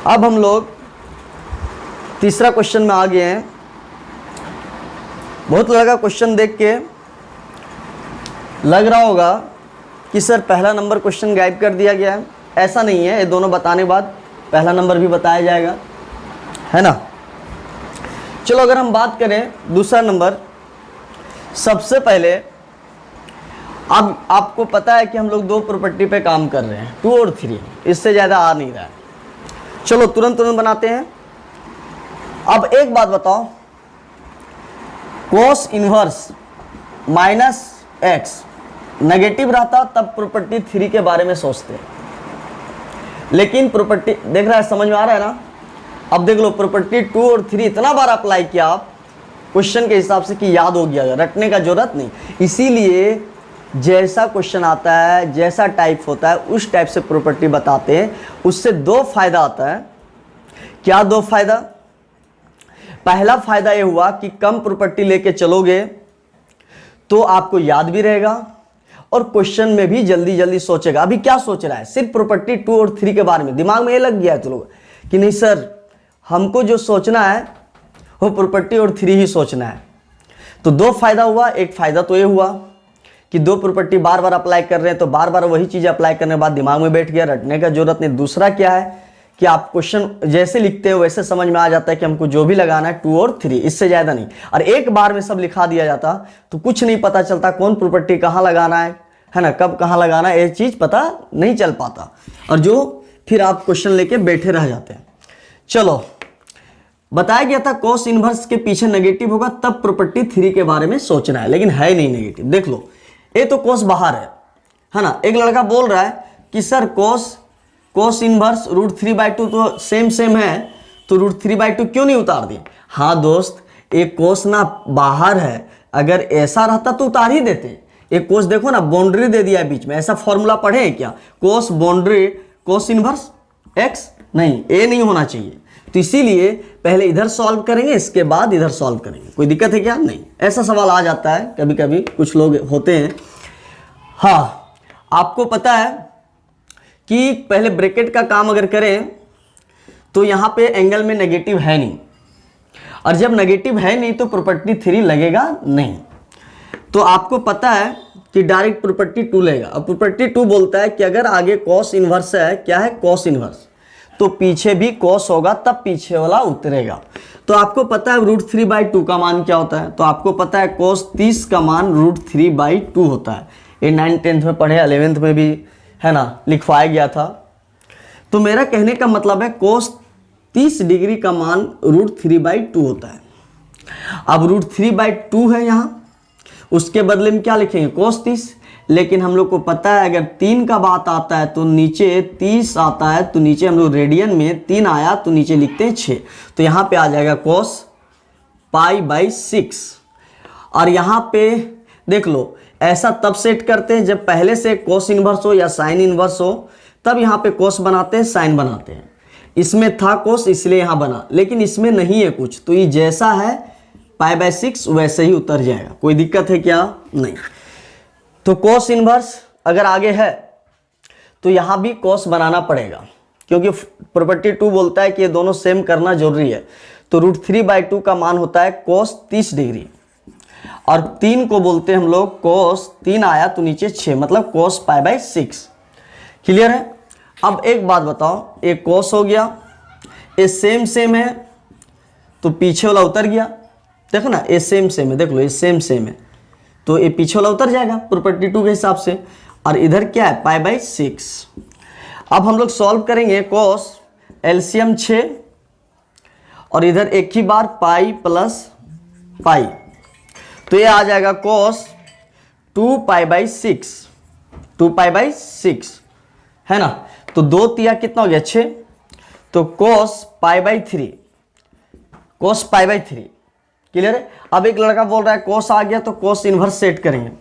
अब हम लोग तीसरा क्वेश्चन में आ गए हैं। बहुत लगा क्वेश्चन देख के लग रहा होगा कि सर पहला नंबर क्वेश्चन गायब कर दिया गया है। ऐसा नहीं है, ये दोनों बताने के बाद पहला नंबर भी बताया जाएगा, है ना। चलो अगर हम बात करें दूसरा नंबर, सबसे पहले अब आपको पता है कि हम लोग दो प्रॉपर्टी पे काम कर रहे हैं, 2 और 3, इससे ज़्यादा आ नहीं रहा है। चलो तुरंत बनाते हैं। अब एक बात बताओ, cos inverse minus x negative रहता तब प्रॉपर्टी 3 के बारे में सोचते हैं, लेकिन प्रॉपर्टी देख रहा है, समझ में आ रहा है ना। अब देख लो, प्रॉपर्टी 2 और 3 इतना बार अप्लाई किया आप क्वेश्चन के हिसाब से कि याद हो गया, रटने का जरूरत नहीं। इसीलिए जैसा क्वेश्चन आता है, जैसा टाइप होता है, उस टाइप से प्रॉपर्टी बताते हैं। उससे 2 फायदा आता है। क्या 2 फायदा? पहला फायदा ये हुआ कि कम प्रॉपर्टी लेके चलोगे तो आपको याद भी रहेगा और क्वेश्चन में भी जल्दी जल्दी सोचेगा। अभी क्या सोच रहा है, सिर्फ प्रॉपर्टी 2 और 3 के बारे में दिमाग में ये लग गया है चलो कि नहीं सर, हमको जो सोचना है वो प्रॉपर्टी और 3 ही सोचना है। तो 2 फायदा हुआ। एक फायदा तो ये हुआ कि 2 प्रॉपर्टी बार बार अप्लाई कर रहे हैं, तो बार बार वही चीज़ अप्लाई करने के बाद दिमाग में बैठ गया, रटने का जरूरत नहीं। दूसरा क्या है कि आप क्वेश्चन जैसे लिखते हो वैसे समझ में आ जाता है कि हमको जो भी लगाना है 2 और 3, इससे ज़्यादा नहीं। और एक बार में सब लिखा दिया जाता तो कुछ नहीं पता चलता, कौन प्रॉपर्टी कहाँ लगाना है ना, कब कहाँ लगाना है, ये चीज़ पता नहीं चल पाता, और जो फिर आप क्वेश्चन लेके बैठे रह जाते हैं। चलो, बताया गया था कोस इनवर्स के पीछे नेगेटिव होगा तब प्रॉपर्टी 3 के बारे में सोचना है, लेकिन है नहीं नेगेटिव। देख लो, ये तो कोस बाहर है ना। एक लड़का बोल रहा है कि सर कोस इनवर्स √3/2 तो सेम है, तो √3/2 क्यों नहीं उतार दिए? हाँ दोस्त, एक कोस ना बाहर है, अगर ऐसा रहता तो उतार ही देते। एक कोस देखो ना, बाउंड्री दे दिया है बीच में, ऐसा फॉर्मूला पढ़े क्या? कोस बाउंड्री कोस इनवर्स एक्स, नहीं, ए नहीं होना चाहिए। तो इसीलिए पहले इधर सॉल्व करेंगे, इसके बाद इधर सॉल्व करेंगे। कोई दिक्कत है क्या? नहीं। ऐसा सवाल आ जाता है कभी कभी, कुछ लोग होते हैं। हाँ, आपको पता है कि पहले ब्रैकेट का काम अगर करें तो यहाँ पे एंगल में नेगेटिव है नहीं, और जब नेगेटिव है नहीं तो प्रॉपर्टी 3 लगेगा नहीं। तो आपको पता है कि डायरेक्ट प्रॉपर्टी 2 लेगा। अब प्रॉपर्टी 2 बोलता है कि अगर आगे कॉस इनवर्स है, क्या है कॉस इनवर्स, तो पीछे भी कॉस होगा तब पीछे वाला उतरेगा। तो आपको पता है √3/2 का मान क्या होता है, तो आपको पता है cos 30 का मान √3/2 होता है। ये 9th 10th में पढ़े, 11th में भी है ना लिखवाया गया था। तो मेरा कहने का मतलब है cos 30 डिग्री का मान √3/2 होता है। अब √3/2 है यहाँ, उसके बदले में क्या लिखेंगे cos 30, लेकिन हम लोग को पता है अगर 3 का बात आता है तो नीचे 30 आता है, तो नीचे हम लोग रेडियन में 3 आया तो नीचे लिखते हैं 6, तो यहाँ पे आ जाएगा cos π/6। और यहाँ पे देख लो, ऐसा तब सेट करते हैं जब पहले से cos इनवर्स हो या sin इनवर्स हो, तब यहाँ पे cos बनाते हैं, sin बनाते हैं। इसमें था cos इसलिए यहाँ बना, लेकिन इसमें नहीं है कुछ, तो ये जैसा है π/6 वैसे ही उतर जाएगा। कोई दिक्कत है क्या? नहीं। तो cos इनवर्स अगर आगे है तो यहाँ भी cos बनाना पड़ेगा, क्योंकि प्रॉपर्टी 2 बोलता है कि ये दोनों सेम करना जरूरी है। तो √3/2 का मान होता है cos 30 डिग्री, और 3 को बोलते हैं हम लोग cos 3 आया तो नीचे 6, मतलब cos π/6। क्लियर है? अब एक बात बताओ, एक cos हो गया, ये सेम है तो पीछे वाला उतर गया। देखो ना, ये सेम है, देख लो ये सेम है, तो ये पीछे वाला उतर जाएगा प्रॉपर्टी 2 के हिसाब से। और इधर क्या है π/6। अब हम लोग सॉल्व करेंगे cos एलसीएम 6 और इधर एक ही बार पाई प्लस पाई, तो ये आ जाएगा cos 2π/6, 2π/6 है ना। तो 2 तिया कितना हो गया 6, तो cos π/3, cos π/3। क्लियर है? अब एक लड़का बोल रहा है cos आ गया तो cos इनवर्स सेट करेंगे।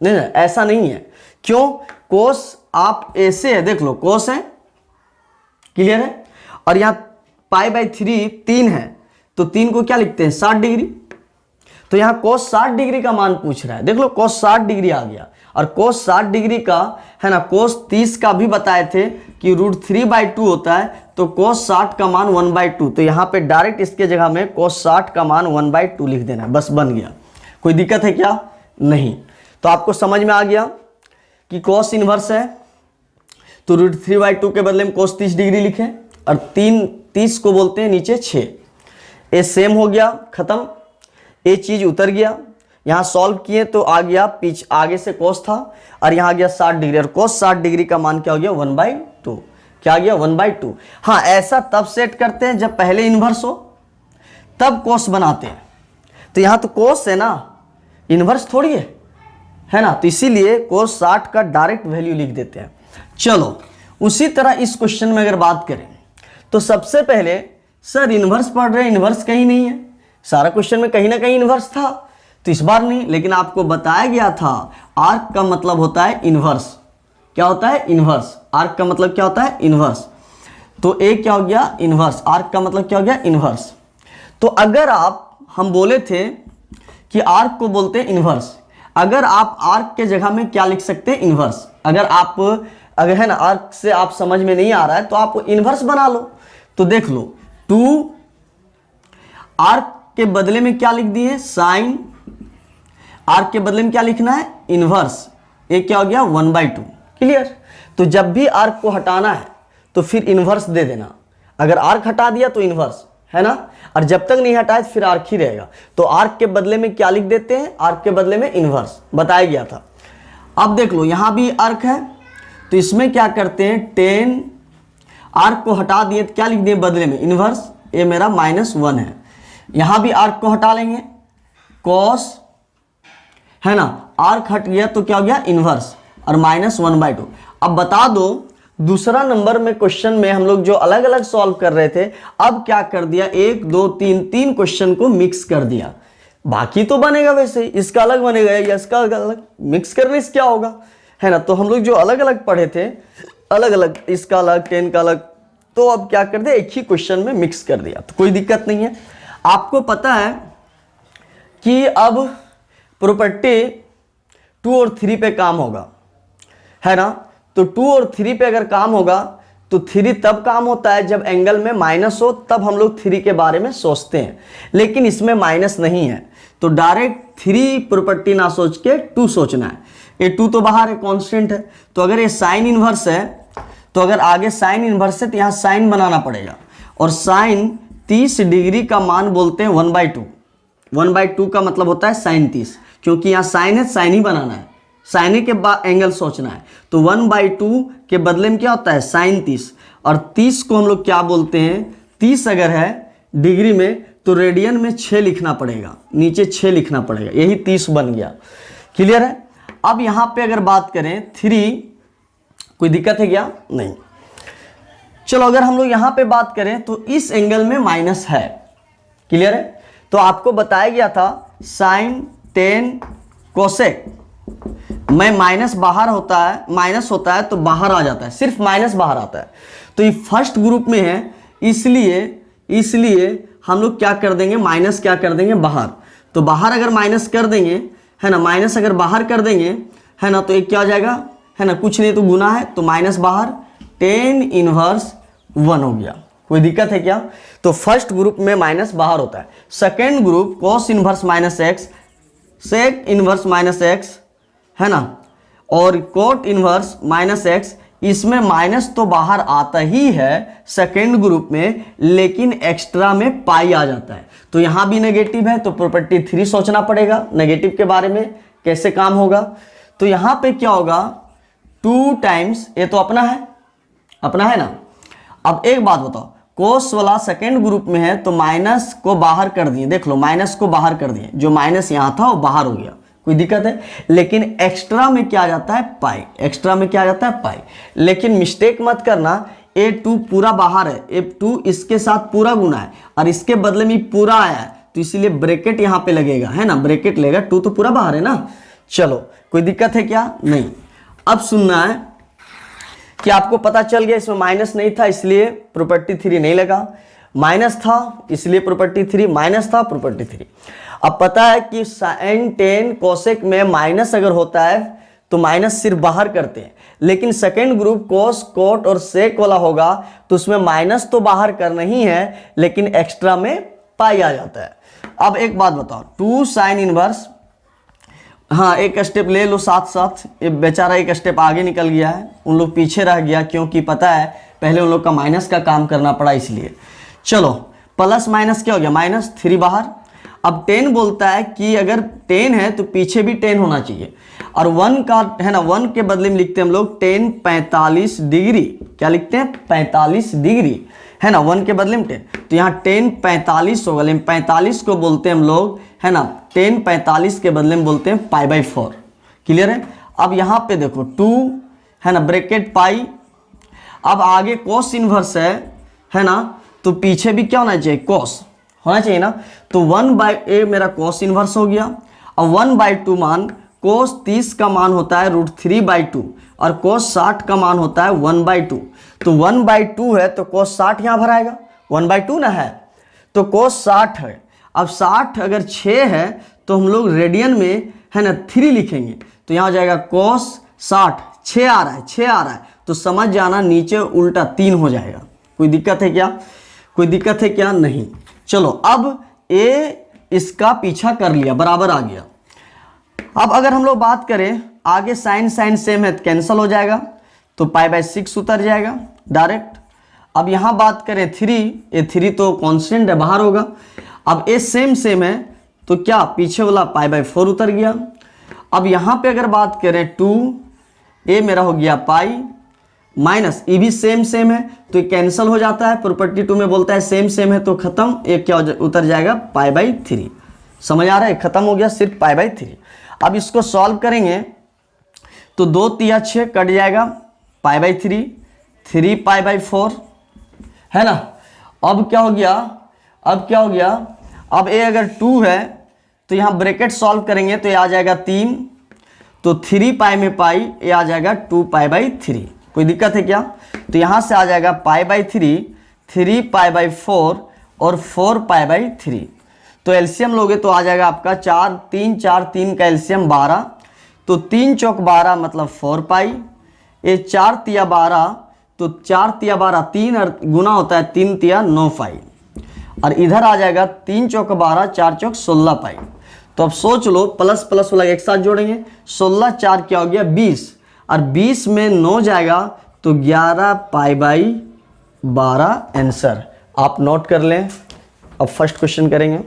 नहीं, ऐसा नहीं है। क्यों? cos आप ऐसे है, देख लो cos है, क्लियर है, और यहाँ π/3 3 है, तो 3 को क्या लिखते हैं 60 डिग्री। तो यहाँ cos 60 डिग्री का मान पूछ रहा है, देख लो cos 60 डिग्री आ गया। और cos 60 डिग्री का है ना, cos 30 का भी बताए थे कि √3/2 होता है, तो cos 60 का मान 1/2, तो यहाँ पे डायरेक्ट इसके जगह में cos 60 का मान 1/2 लिख देना है, बस बन गया। कोई दिक्कत है क्या? नहीं। तो आपको समझ में आ गया कि cos इनवर्स है तो √3/2 के बदले में cos 30 डिग्री लिखें, और 30 को बोलते हैं नीचे 6। ये सेम हो गया, खत्म, ये चीज उतर गया। यहाँ सॉल्व किए तो आ गया आगे से cos था और यहाँ आ गया 60 डिग्री, और cos 60 डिग्री का मान क्या हो गया? 1/2। क्या आ गया? 1/2। हाँ, ऐसा तब सेट करते हैं जब पहले इन्वर्स हो, तब cos बनाते हैं। तो यहाँ तो cos है ना, इन्वर्स थोड़ी है ना, तो इसीलिए cos 60 का डायरेक्ट वैल्यू लिख देते हैं। चलो, उसी तरह इस क्वेश्चन में अगर बात करें तो सबसे पहले सर इन्वर्स पढ़ रहे हैं, इन्वर्स कहीं नहीं है। सारा क्वेश्चन में कहीं ना कहीं इन्वर्स था, तो इस बार नहीं, लेकिन आपको बताया गया था आर्क का मतलब होता है इन्वर्स। क्या होता है? इन्वर्स। आर्क का मतलब क्या होता है? इन्वर्स। तो ए क्या हो गया? इन्वर्स। आर्क का मतलब क्या हो गया? इन्वर्स। तो अगर हम बोले थे कि आर्क को बोलते हैं इन्वर्स, अगर आप आर्क के जगह में क्या लिख सकते हैं? इन्वर्स। अगर है ना, आर्क से आप समझ में नहीं आ रहा है तो आप इन्वर्स बना लो। तो देख लो, 2 आर्क के बदले में क्या लिख दिए? साइन। आर्क के बदले में क्या लिखना है? इन्वर्स। ये क्या हो गया? 1/2। क्लियर? तो जब भी आर्क को हटाना है तो फिर इन्वर्स दे देना। अगर आर्क हटा दिया तो इन्वर्स, है ना, और जब तक नहीं हटाए फिर आर्क ही रहेगा। तो आर्क के बदले में क्या लिख देते हैं? आर्क के बदले में इन्वर्स, बताया गया था। अब देख लो, यहां भी आर्क है तो इसमें क्या करते हैं? 10 आर्क को हटा दिए तो क्या लिख दिए बदले में? इन्वर्स। ये मेरा -1 है। यहां भी आर्क को हटा लेंगे, cos, है ना, आर्क हट गया तो क्या हो गया? इन्वर्स, और -1/2। अब बता दो, दूसरा नंबर में क्वेश्चन में हम लोग जो अलग अलग सॉल्व कर रहे थे, अब क्या कर दिया? 1 2 3 क्वेश्चन को मिक्स कर दिया। बाकी तो बनेगा वैसे, इसका अलग बनेगा या इसका अलग, मिक्स करने से क्या होगा, है ना। तो हम लोग जो अलग अलग पढ़े थे, अलग अलग, इसका अलग, 10 का अलग, तो अब क्या कर दिया? एक ही क्वेश्चन में मिक्स कर दिया। तो कोई दिक्कत नहीं है। आपको पता है कि अब प्रॉपर्टी 2 और 3 पे काम होगा, है ना। तो 2 और 3 पे अगर काम होगा तो 3 तब काम होता है जब एंगल में माइनस हो, तब हम लोग 3 के बारे में सोचते हैं। लेकिन इसमें माइनस नहीं है, तो डायरेक्ट 3 प्रॉपर्टी ना सोच के 2 सोचना है। ये 2 तो बाहर है, कांस्टेंट है। तो अगर ये साइन इनवर्स है, तो अगर आगे साइन इनवर्स है तो यहाँ साइन बनाना पड़ेगा, और साइन 30 डिग्री का मान बोलते हैं 1/2। 1/2 का मतलब होता है साइन 30, क्योंकि यहाँ साइन है, साइन ही बनाना है, साइन के बाद एंगल सोचना है। तो 1/2 के बदले में क्या होता है? साइन 30, और 30 को हम लोग क्या बोलते हैं? 30 अगर है डिग्री में तो रेडियन में 6 लिखना पड़ेगा, नीचे 6 लिखना पड़ेगा, यही 30 बन गया। क्लियर है? अब यहां पे अगर बात करें 3, कोई दिक्कत है क्या? नहीं। चलो, अगर हम लोग यहां पे बात करें तो इस एंगल में माइनस है। क्लियर है? तो आपको बताया गया था साइन 10 कोसेक में माइनस बाहर होता है, माइनस होता है तो बाहर आ जाता है, सिर्फ माइनस बाहर आता है। तो ये फर्स्ट ग्रुप में है, इसलिए हम लोग क्या कर देंगे? माइनस क्या कर देंगे? बाहर। तो बाहर अगर माइनस कर देंगे, है ना, माइनस अगर बाहर कर देंगे, है ना, तो एक क्या हो जाएगा? है ना, कुछ नहीं तो गुना है, तो माइनस बाहर, 10 इनवर्स 1 हो गया। कोई दिक्कत है क्या? तो फर्स्ट ग्रुप में माइनस बाहर होता है। Second group cos inverse -x, sec inverse -x, है ना, और cot इनवर्स -x, इसमें माइनस तो बाहर आता ही है सेकेंड ग्रुप में, लेकिन एक्स्ट्रा में पाई आ जाता है। तो यहां भी नेगेटिव है, तो प्रॉपर्टी 3 सोचना पड़ेगा नेगेटिव के बारे में, कैसे काम होगा। तो यहां पे क्या होगा? 2 टाइम्स, ये तो अपना है ना। अब एक बात बताओ, कोस वाला सेकेंड ग्रुप में है तो माइनस को बाहर कर दिए, देख लो माइनस को बाहर कर दिए, जो माइनस यहां था वो बाहर हो गया, कोई दिक्कत है। लेकिन एक्स्ट्रा में क्या आ जाता है? पाई। एक्स्ट्रा में क्या आ जाता है? पाई। लेकिन मिस्टेक मत करना, A2 पूरा बाहर है, A2 इसके साथ पूरा गुना है, और इसके बदले में पूरा आया है, तो इसीलिए ब्रैकेट यहां पे लगेगा, है ना, ब्रैकेट लेगा। 2 तो पूरा बाहर है ना। चलो, कोई दिक्कत है क्या? नहीं। अब सुनना है कि आपको पता चल गया इसमें माइनस नहीं था इसलिए प्रॉपर्टी 3 नहीं लगा, माइनस था इसलिए प्रॉपर्टी 3, माइनस था प्रॉपर्टी 3। अब पता है कि साइन 10 कोसेक में माइनस अगर होता है तो माइनस सिर्फ बाहर करते हैं, लेकिन सेकेंड ग्रुप कोस, कोट और सेक वाला होगा तो उसमें माइनस तो बाहर करना ही है, लेकिन एक्स्ट्रा में पाई आ जाता है। अब एक बात बताओ, 2 साइन इनवर्स, हाँ एक स्टेप ले लो साथ साथ, ये बेचारा एक स्टेप आगे निकल गया है, उन लोग पीछे रह गया क्योंकि पता है पहले उन लोग का माइनस का काम करना पड़ा इसलिए। चलो प्लस माइनस क्या हो गया, -3 बाहर। अब 10 बोलता है कि अगर 10 है तो पीछे भी 10 होना चाहिए, और 1 का है ना, 1 के बदले में लिखते हैं हम लोग 10 45 डिग्री, क्या लिखते हैं 45 डिग्री है ना, 1 के बदले में 10, तो यहाँ 10 45 होगा, लेकिन 45 को बोलते हैं हम लोग है ना, 10 45 के बदले में बोलते हैं π/4। क्लियर है। अब यहाँ पे देखो 2 है ना, ब्रैकेट पाई, अब आगे कोस इनवर्स है ना, तो पीछे भी क्या होना चाहिए, कोस होना चाहिए ना, तो 1/a मेरा कोस इनवर्स हो गया। अब 1/2 मान, कोस 30 का मान होता है √3/2 और कोस 60 का मान होता है 1/2, तो 1/2 है तो कोस 60 यहाँ भराएगा, 1/2 ना है तो कोस 60 है। अब 60 अगर 6 है तो हम लोग रेडियन में है ना 3 लिखेंगे, तो यहाँ हो जाएगा कोस 60, 6 आ रहा है, 6 आ रहा है, तो समझ जाना नीचे उल्टा 3 हो जाएगा। कोई दिक्कत है क्या, कोई दिक्कत है क्या, नहीं। चलो अब a इसका पीछा कर लिया, बराबर आ गया। अब अगर हम लोग बात करें आगे, साइन साइन सेम है तो कैंसिल हो जाएगा, तो π/6 उतर जाएगा डायरेक्ट। अब यहाँ बात करें 3, ये 3 तो कांस्टेंट है, बाहर होगा। अब ए सेम सेम है तो क्या पीछे वाला π/4 उतर गया। अब यहाँ पे अगर बात करें 2, ए मेरा हो गया पाई, माइनस ई भी सेम सेम है तो ये कैंसिल हो जाता है, प्रॉपर्टी 2 में बोलता है सेम सेम है तो खत्म, एक क्या उतर जाएगा π/3। समझ आ रहा है, खत्म हो गया सिर्फ π/3। अब इसको सॉल्व करेंगे तो 2 3 6 कट जाएगा, π/3, 3 π/4 है ना। अब क्या हो गया, अब क्या हो गया, अब ए अगर 2 है तो यहाँ ब्रैकेट सॉल्व करेंगे तो ये आ जाएगा 3, तो 3 पाई में पाई, ये आ जाएगा 2 π/3। कोई दिक्कत है क्या, तो यहाँ से आ जाएगा π/3, 3 π/4 और 4 π/3। तो एलसीएम लोगे तो आ जाएगा आपका 4 3 4 3 का एलसीएम 12, तो 3 चौक 12 मतलब 4 पाई, ये 4 तिया 12, तो 4 तिया 12 3 और गुना होता है 3 तिया 9 पाई, और इधर आ जाएगा 3 चौक 12 4 चौक 16 पाई। तो अब सोच लो, प्लस प्लस वाला एक साथ जोड़ेंगे, 16 4 क्या हो गया 20, और 20 में 9 जाएगा तो 11 π/12 आंसर। आप नोट कर लें। अब फर्स्ट क्वेश्चन करेंगे।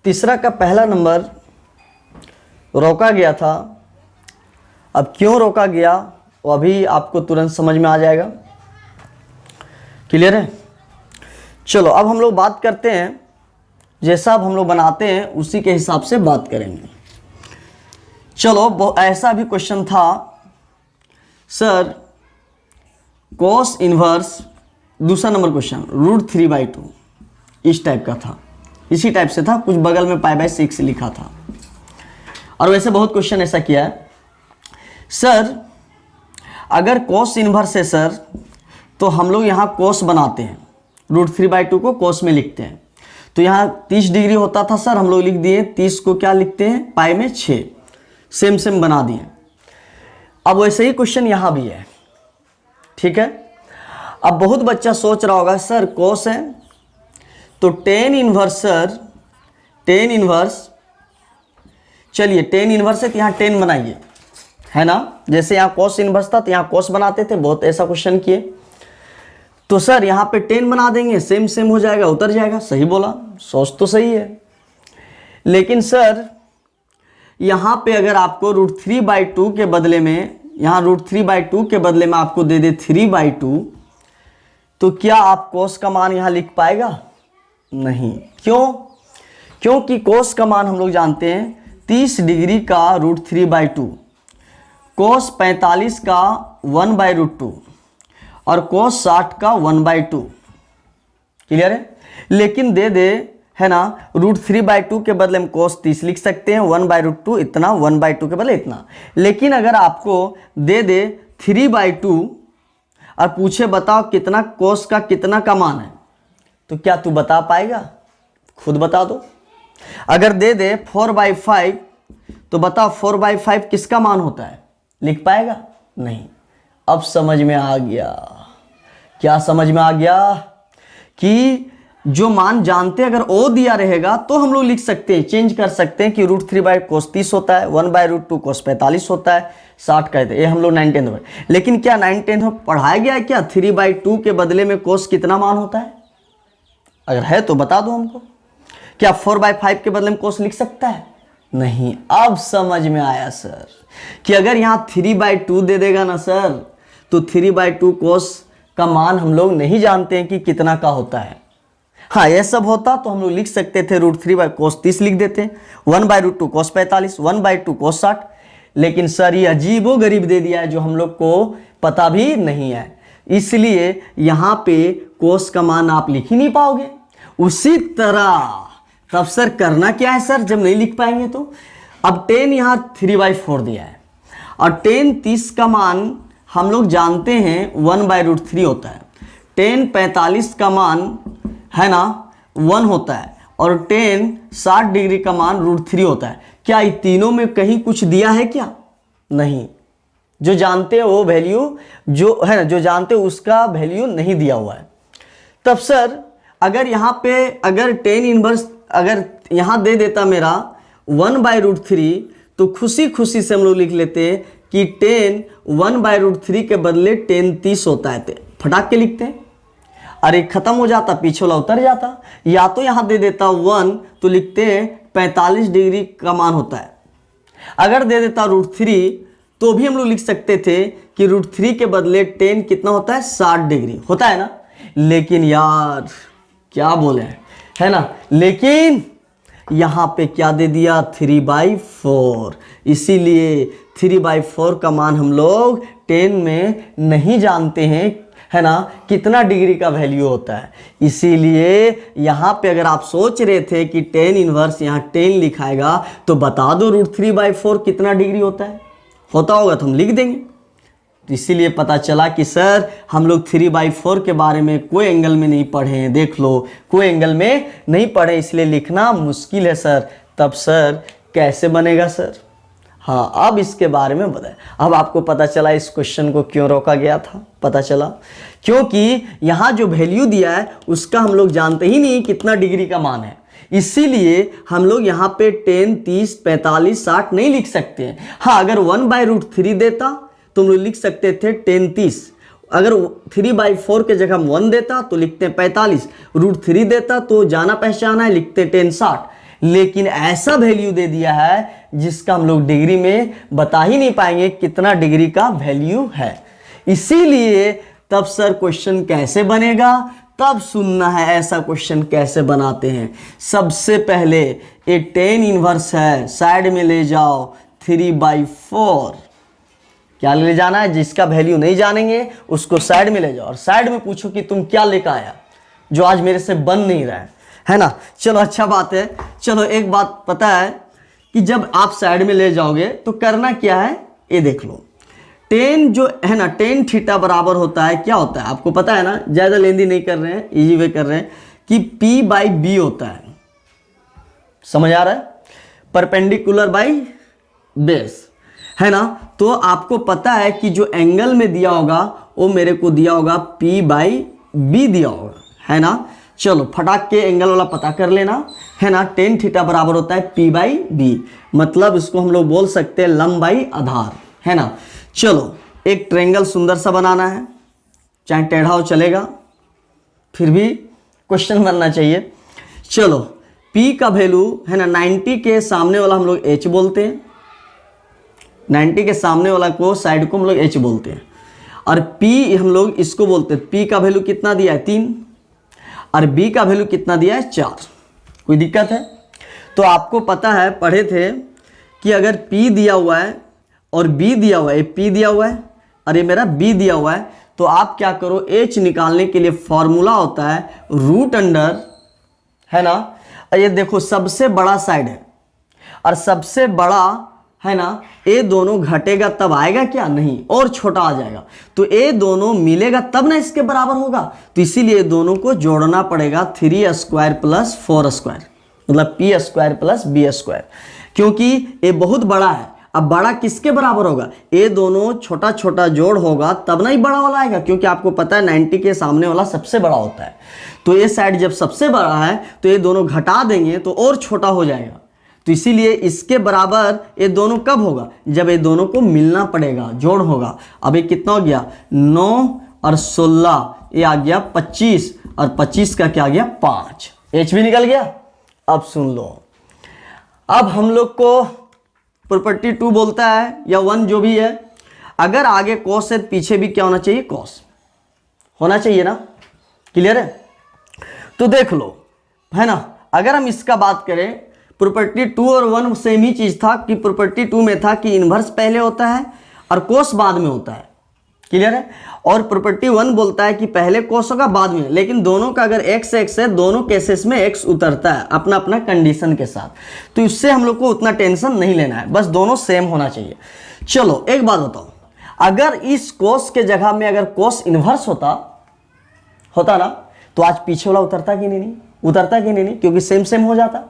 तीसरा का पहला नंबर रोका गया था, अब क्यों रोका गया वो अभी आपको तुरंत समझ में आ जाएगा। क्लियर है। चलो अब हम लोग बात करते हैं, जैसा अब हम लोग बनाते हैं उसी के हिसाब से बात करेंगे। चलो ऐसा भी क्वेश्चन था, सर कोस इनवर्स, दूसरा नंबर क्वेश्चन √3/2, इस टाइप का था, इसी टाइप से था, कुछ बगल में π/6 लिखा था। और वैसे बहुत क्वेश्चन ऐसा किया है, सर अगर कोस इनवर्स है सर तो हम लोग यहाँ कोस बनाते हैं, √3/2 को कोस में लिखते हैं, तो यहाँ 30 डिग्री होता था सर, हम लोग लिख दिए 30 को क्या लिखते हैं पाई में 6, सेम सेम बना दिए। अब वैसे ही क्वेश्चन यहाँ भी है, ठीक है। अब बहुत बच्चा सोच रहा होगा सर कोस है तो tan inverse, sir tan inverse, चलिए tan इनवर्स है तो यहाँ 10 बनाइए, है ना, जैसे यहाँ कोस इनवर्स था तो यहाँ कोस बनाते थे, बहुत ऐसा क्वेश्चन किए। तो सर यहाँ पे 10 बना देंगे, सेम सेम हो जाएगा, उतर जाएगा। सही बोला, सोच तो सही है, लेकिन सर यहाँ पे अगर आपको √3/2 के बदले में, यहाँ √3/2 के बदले में आपको दे दे 3/2, तो क्या आप कोस का मान यहाँ लिख पाएगा? नहीं। क्यों? क्योंकि कोस का मान हम लोग जानते हैं 30 डिग्री का √3/2, कोस 45 का 1/√2 और कोस 60 का 1/2। क्लियर है। लेकिन दे दे है ना √3/2 के बदले में कोस 30 लिख सकते हैं, 1/√2 इतना, 1/2 के बदले इतना। लेकिन अगर आपको दे दे 3/2 और पूछे बताओ कितना कोस का कितना का मान है, तो क्या तू बता पाएगा? खुद बता दो। अगर दे दे 4/5 तो बताओ 4/5 किसका मान होता है? लिख पाएगा? नहीं। अब समझ में आ गया। क्या समझ में आ गया? कि जो मान जानते हैं, अगर ओ दिया रहेगा तो हम लोग लिख सकते हैं, चेंज कर सकते हैं कि √3/cos 30 होता है, 1/√2 cos 45 होता है, 60 कहते हैं। ये हम लोग 9/10 में, लेकिन क्या 9/10 में पढ़ाया गया है क्या 3/2 के बदले में cos कितना मान होता है? अगर है तो बता दो हमको। क्या 4/5 के बदले में cos लिख सकता है? नहीं। अब समझ में आया सर कि अगर यहाँ 3/2 दे देगा ना सर, तो 3/2 cos का मान हम लोग नहीं जानते हैं कि कितना का होता है। हाँ, यह सब होता तो हम लोग लिख सकते थे √3/cos 30 लिख देते हैं, 1/√2 cos 45, 1/2 cos 60। लेकिन सर ये अजीबो गरीब दे दिया है जो हम लोग को पता भी नहीं है, इसलिए यहाँ पे cos का मान आप लिख ही नहीं पाओगे। उसी तरह तब सर करना क्या है सर, जब नहीं लिख पाएंगे तो? अब 10 यहाँ 3/4 दिया है और 10 30 का मान हम लोग जानते हैं 1/√3 होता है, 10 45 का मान है ना 1 होता है, और 10 60 डिग्री का मान √3 होता है। क्या इन तीनों में कहीं कुछ दिया है क्या? नहीं। जो जानते हो वो वैल्यू जो है ना, जो जानते हो उसका वैल्यू नहीं दिया हुआ है। तब सर अगर यहाँ पे अगर 10 इनवर्स अगर यहाँ दे देता मेरा 1/√3, तो खुशी खुशी से हम लोग लिख लेते हैं कि 10 1/√3 के बदले 10 30 होता है, फटाक के लिखते हैं। अरे खत्म हो जाता, पीछे वाला उतर जाता। या तो यहाँ दे देता 1 तो लिखते हैं 45 डिग्री का मान होता है। अगर दे देता √3 तो भी हम लोग लिख सकते थे कि √3 के बदले 10 कितना होता है 60 डिग्री होता है ना। लेकिन यार क्या बोले है ना, लेकिन यहाँ पे क्या दे दिया 3/4, इसीलिए 3/4 का मान हम लोग 10 में नहीं जानते हैं है ना कितना डिग्री का वैल्यू होता है। इसीलिए यहाँ पे अगर आप सोच रहे थे कि 10 इनवर्स यहाँ 10 लिखाएगा तो बता दो √3/4 कितना डिग्री होता है, होता होगा तो हम लिख देंगे। तो इसीलिए पता चला कि सर हम लोग 3/4 के बारे में कोई एंगल में नहीं पढ़े हैं, देख लो कोई एंगल में नहीं पढ़े, इसलिए लिखना मुश्किल है सर। तब सर कैसे बनेगा सर? हाँ, अब इसके बारे में बताएं। अब आपको पता चला इस क्वेश्चन को क्यों रोका गया था, पता चला क्योंकि यहाँ जो वैल्यू दिया है उसका हम लोग जानते ही नहीं कितना डिग्री का मान है, इसीलिए हम लोग यहाँ पे 10 30 45 60 नहीं लिख सकते हैं। हाँ, अगर 1/√3 देता तो हम लोग लिख सकते थे 10 30, अगर 3/4 के जगह हम 1 देता तो लिखते हैं 45, √3 देता तो जाना पहचाना है लिखते 10 60। लेकिन ऐसा वैल्यू दे दिया है जिसका हम लोग डिग्री में बता ही नहीं पाएंगे कितना डिग्री का वैल्यू है। इसीलिए तब सर क्वेश्चन कैसे बनेगा, तब सुनना है ऐसा क्वेश्चन कैसे बनाते हैं। सबसे पहले एक 10 इनवर्स है, साइड में ले जाओ 3/4, क्या ले जाना है, जिसका वैल्यू नहीं जानेंगे उसको साइड में ले जाओ और साइड में पूछो कि तुम क्या लेकर आया जो आज मेरे से बन नहीं रहा है ना। चलो अच्छा बात है। चलो एक बात पता है कि जब आप साइड में ले जाओगे तो करना क्या है, ये देख लो 10 जो है ना tan थीटा बराबर होता है, क्या होता है आपको पता है ना, ज़्यादा लेंदी नहीं कर रहे हैं, इजी वे कर रहे हैं कि P/B होता है, समझ आ रहा है, परपेंडिकुलर बाई बेस है ना। तो आपको पता है कि जो एंगल में दिया होगा वो मेरे को दिया होगा P/B दिया होगा, है ना। चलो फटाक के एंगल वाला पता कर लेना, है ना। tan थीटा बराबर होता है P/B, मतलब इसको हम लोग बोल सकते हैं लंबाई आधार, है ना। चलो एक ट्रायंगल सुंदर सा बनाना है, चाहे टेढ़ा हो चलेगा, फिर भी क्वेश्चन बनना चाहिए। चलो P का वैल्यू है ना 90 के सामने वाला हम लोग H बोलते हैं, 90 के सामने वाला को साइड को हम लोग H बोलते हैं, और P हम लोग इसको बोलते हैं, P का वैल्यू कितना दिया है 3 और B का वैल्यू कितना दिया है 4। कोई दिक्कत है? तो आपको पता है पढ़े थे कि अगर P दिया हुआ है और B दिया हुआ है, P दिया हुआ है और ये मेरा B दिया हुआ है, तो आप क्या करो, H निकालने के लिए फॉर्मूला होता है रूट अंडर, है ना। ये देखो सबसे बड़ा साइड है और सबसे बड़ा है ना, ये दोनों घटेगा तब आएगा क्या, नहीं, और छोटा आ जाएगा, तो ये दोनों मिलेगा तब ना इसके बराबर होगा। तो इसीलिए दोनों को जोड़ना पड़ेगा 3² + 4², मतलब P² + B²। क्योंकि ये बहुत बड़ा है। अब बड़ा किसके बराबर होगा, ये दोनों छोटा छोटा जोड़ होगा तब ना ही बड़ा वाला आएगा, क्योंकि आपको पता है 90 के सामने वाला सबसे बड़ा होता है। तो ये साइड जब सबसे बड़ा है तो ये दोनों घटा देंगे तो और छोटा हो जाएगा। तो इसीलिए इसके बराबर ये दोनों कब होगा, जब ये दोनों को मिलना पड़ेगा, जोड़ होगा। अब ये कितना हो गया, 9 और 16, ये आ गया 25, और 25 का क्या आ गया 5, एच भी निकल गया। अब सुन लो, अब हम लोग को प्रॉपर्टी 2 बोलता है या 1 जो भी है, अगर आगे कॉस है पीछे भी क्या होना चाहिए, कॉस होना चाहिए ना। क्लियर है। तो देख लो, है ना, अगर हम इसका बात करें, प्रॉपर्टी 2 और 1 सेम ही चीज था कि प्रॉपर्टी 2 में था कि इन्वर्स पहले होता है और कोस बाद में होता है। क्लियर है। और प्रॉपर्टी 1 बोलता है कि पहले कोस होगा बाद में, लेकिन दोनों का अगर x x है, दोनों केसेस में x उतरता है अपना अपना कंडीशन के साथ। तो इससे हम लोग को उतना टेंशन नहीं लेना है, बस दोनों सेम होना चाहिए। चलो एक बात बताओ, अगर इस कोस के जगह में अगर कोस इन्वर्स होता ना, तो आज पीछे वाला उतरता कि नहीं, उतरता कि नहीं, क्योंकि सेम सेम हो जाता।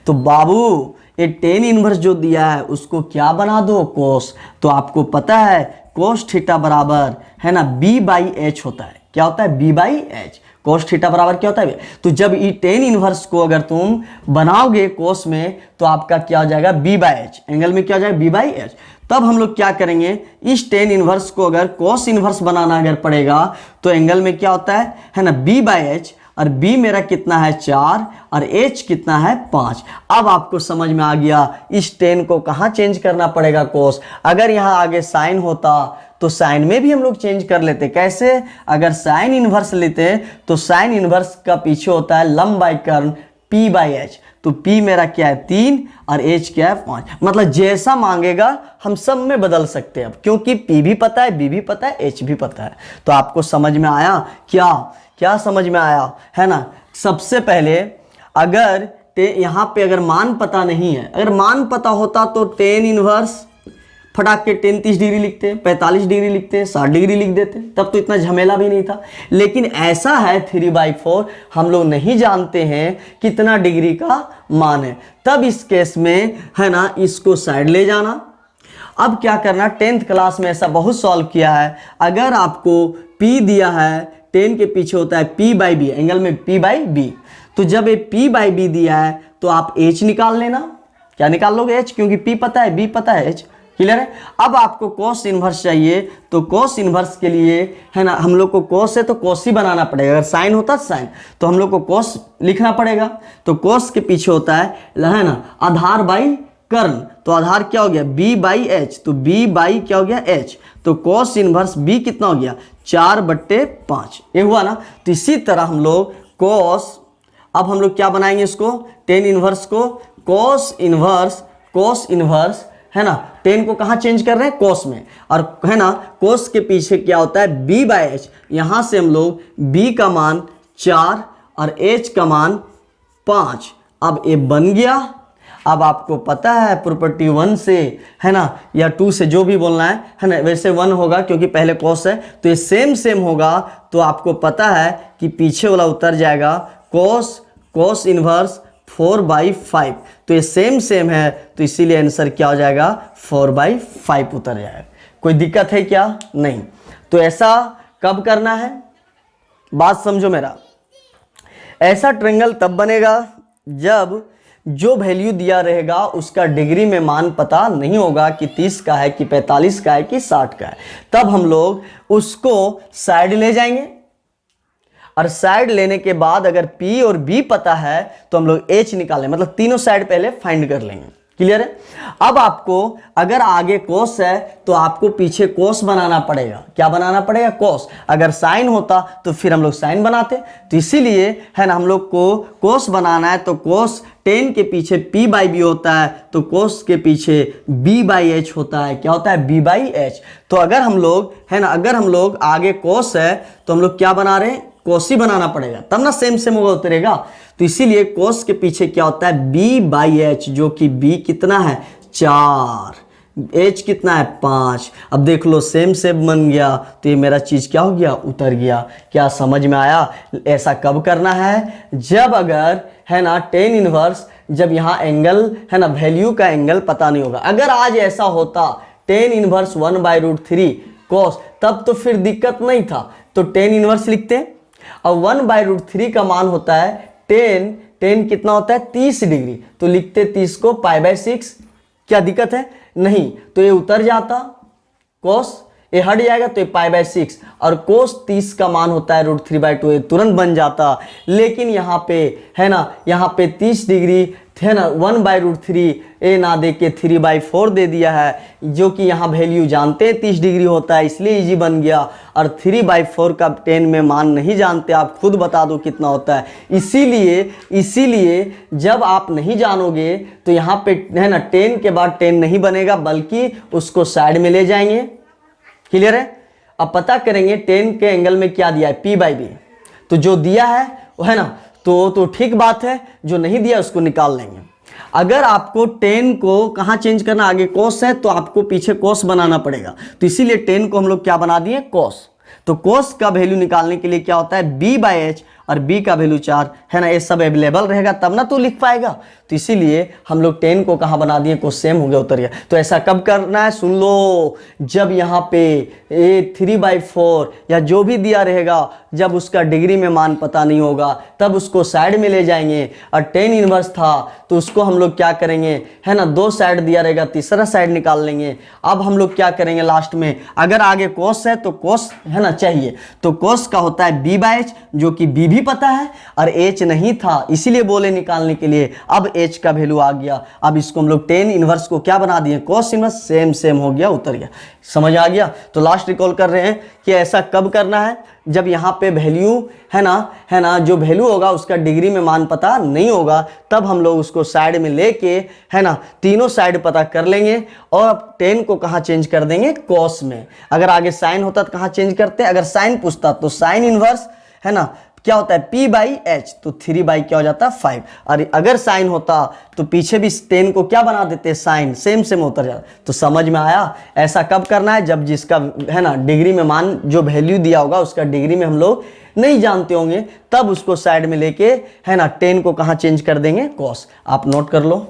तो बाबू ये टेन इनवर्स जो दिया है उसको क्या बना दो, कोस। तो आपको पता है कोस थीटा बराबर है ना b/h होता है। क्या होता है, b/h। कोस थीटा बराबर क्या होता है। तो जब ये टेन इनवर्स को अगर तुम बनाओगे कोस में, तो आपका क्या हो जाएगा, b/h, एंगल में क्या हो जाएगा, b/h। तब हम लोग क्या करेंगे, इस टेन इनवर्स को अगर कोस इनवर्स बनाना अगर पड़ेगा, तो एंगल में क्या होता है ना b/h, और b मेरा कितना है 4 और h कितना है 5। अब आपको समझ में आ गया इस टेन को कहाँ चेंज करना पड़ेगा, कोस। अगर यहाँ आगे साइन होता तो साइन में भी हम लोग चेंज कर लेते। कैसे, अगर साइन इनवर्स लेते तो साइन इनवर्स का पीछे होता है लंब बाई कर्ण p/h। तो p मेरा क्या है 3 और h क्या है 5। मतलब जैसा मांगेगा हम सब में बदल सकते हैं अब, क्योंकि p भी पता है, b भी पता है, h भी पता है। तो आपको समझ में आया, क्या समझ में आया, है ना। सबसे पहले अगर यहाँ पे अगर मान पता नहीं है, अगर मान पता होता तो टेन इनवर्स फटाक के 10 30 डिग्री लिखते, 45 डिग्री लिखते, 60 डिग्री लिख देते, तब तो इतना झमेला भी नहीं था। लेकिन ऐसा है 3/4 हम लोग नहीं जानते हैं कितना डिग्री का मान है, तब इस केस में है ना इसको साइड ले जाना। अब क्या करना, 10th क्लास में ऐसा बहुत सॉल्व किया है। अगर आपको p दिया है, 10 के पीछे होता है p/b, एंगल में p/b। तो जब ये p/b दिया है तो आप h निकाल लेना। क्या निकाल लोगे, h, क्योंकि p पता है, b पता है, h। क्लियर है। अब आपको कोस इनवर्स चाहिए, तो कोस इनवर्स के लिए है ना हम लोग को कोस है तो कोस ही बनाना पड़ेगा। अगर साइन होता साइन, तो हम लोग को कोस लिखना पड़ेगा। तो कोस के पीछे होता है ना आधार बाई कर्ण। तो आधार क्या हो गया, b/h। तो b/ क्या हो गया h। तो कोस इनवर्स b कितना हो गया 4/5, ये हुआ ना। तो इसी तरह हम लोग कोस, अब हम लोग क्या बनाएंगे इसको, टेन इनवर्स को कोस इनवर्स है ना, 10 को कहाँ चेंज कर रहे हैं, कोस में। और है ना कोस के पीछे क्या होता है b/h। यहां से हम लोग b का मान 4 और h का मान 5। अब ये बन गया। अब आपको पता है प्रॉपर्टी 1 से है ना या 2 से जो भी बोलना है ना, वैसे 1 होगा क्योंकि पहले कोस है, तो ये सेम होगा। तो आपको पता है कि पीछे वाला उतर जाएगा कोस इनवर्स 4/5। तो ये सेम है, तो इसीलिए आंसर क्या हो जाएगा 4/5 उतर जाएगा। कोई दिक्कत है क्या, नहीं। तो ऐसा कब करना है, बात समझो मेरा। ऐसा ट्रायंगल तब बनेगा जब जो वैल्यू दिया रहेगा उसका डिग्री में मान पता नहीं होगा कि 30 का है कि 45 का है कि 60 का है। तब हम लोग उसको साइड ले जाएंगे, और साइड लेने के बाद अगर P और B पता है तो हम लोग H निकालें, मतलब तीनों साइड पहले फाइंड कर लेंगे। क्लियर है। अब आपको अगर आगे कोस है तो आपको पीछे कोस बनाना पड़ेगा। क्या बनाना पड़ेगा, कोस। अगर साइन होता तो फिर हम लोग साइन बनाते। तो इसीलिए है ना हम लोग को कोस बनाना है, तो कोस 10 के पीछे p/b होता है, तो कोस के पीछे b/h होता है। क्या होता है, b/h। तो अगर हम लोग है ना, अगर हम लोग आगे कोस है तो हम लोग क्या बना रहे हैं, कोस ही बनाना पड़ेगा, तब ना सेम होगा उतरेगा। तो इसीलिए कोस के पीछे क्या होता है b/h, जो कि b कितना है 4, h कितना है 5। अब देख लो सेम बन गया, तो ये मेरा चीज क्या हो गया, उतर गया। क्या समझ में आया। ऐसा कब करना है, जब अगर है ना टेन इनवर्स जब यहाँ एंगल है ना, वैल्यू का एंगल पता नहीं होगा। अगर आज ऐसा होता टेन इनवर्स 1/√3 cos, तब तो फिर दिक्कत नहीं था, तो टेन इनवर्स लिखते हैं। और 1/√3 का मान होता है 10 कितना होता है 30 डिग्री, तो लिखते 30 को π/6। क्या दिक्कत है? नहीं, तो ये उतर जाता, cos ये हट जाएगा तो ये π/6, और cos 30 का मान होता है √3/2, ये तुरंत बन जाता। लेकिन यहाँ पे है ना, यहाँ पे 30 डिग्री है ना, 1/√3 ए ना दे के 3/4 दे दिया है, जो कि यहाँ वैल्यू जानते हैं 30 डिग्री होता है, इसलिए इजी बन गया। और 3/4 का 10 में मान नहीं जानते, आप खुद बता दो कितना होता है। इसीलिए जब आप नहीं जानोगे तो यहाँ पे है ना 10 के बाद 10 नहीं बनेगा, बल्कि उसको साइड में ले जाएंगे। क्लियर है? अब पता करेंगे 10 के एंगल में क्या दिया है, p/b। तो जो दिया है वो है ना, तो ठीक बात है, जो नहीं दिया उसको निकाल लेंगे। अगर आपको 10 को कहाँ चेंज करना, आगे cos है तो आपको पीछे cos बनाना पड़ेगा, तो इसीलिए 10 को हम लोग क्या बना दिए, cos। तो cos का वैल्यू निकालने के लिए क्या होता है, b/h, और b का वैल्यू 4 है ना, ये सब अवेलेबल रहेगा तब ना तो लिख पाएगा। तो इसीलिए हम लोग 10 को कहाँ बना दिए, cos सेम हो गया, उतर गया। तो ऐसा कब करना है, सुन लो, जब यहाँ पे ये 3/4 या जो भी दिया रहेगा, जब उसका डिग्री में मान पता नहीं होगा तब उसको साइड में ले जाएंगे। और 10 इनवर्स था तो उसको हम लोग क्या करेंगे, है ना, 2 साइड दिया रहेगा, तीसरा साइड निकाल लेंगे। अब हम लोग क्या करेंगे लास्ट में, अगर आगे cos है तो cos है ना चाहिए, तो cos का होता है b/h, जो कि b भी पता है और h नहीं था, इसीलिए बोले निकालने के लिए। अब h का वैल्यू आ गया, अब इसको हम लोग 10 इनवर्स को क्या बना दिए, cos इनवर्स, सेम हो गया, उतर गया। समझ आ गया? तो लास्ट रिकॉल कर रहे हैं कि ऐसा कब करना है, जब यहाँ पे वैल्यू है ना, जो वैल्यू होगा उसका डिग्री में मान पता नहीं होगा, तब हम लोग उसको साइड में लेके है ना, तीनों साइड पता कर लेंगे, और अब 10 को कहाँ चेंज कर देंगे, cos में। अगर आगे साइन होता तो कहाँ चेंज करते, अगर साइन पूछता तो साइन इनवर्स है ना, क्या होता है p/h, तो 3 क्या हो जाता है 5। और अगर साइन होता तो पीछे भी 10 को क्या बना देते, साइन, सेम उतर जाता। तो समझ में आया? ऐसा कब करना है, जब जिसका है ना डिग्री में मान, जो वैल्यू दिया होगा उसका डिग्री में हम लोग नहीं जानते होंगे, तब उसको साइड में लेके है ना 10 को कहाँ चेंज कर देंगे, cos। आप नोट कर लो।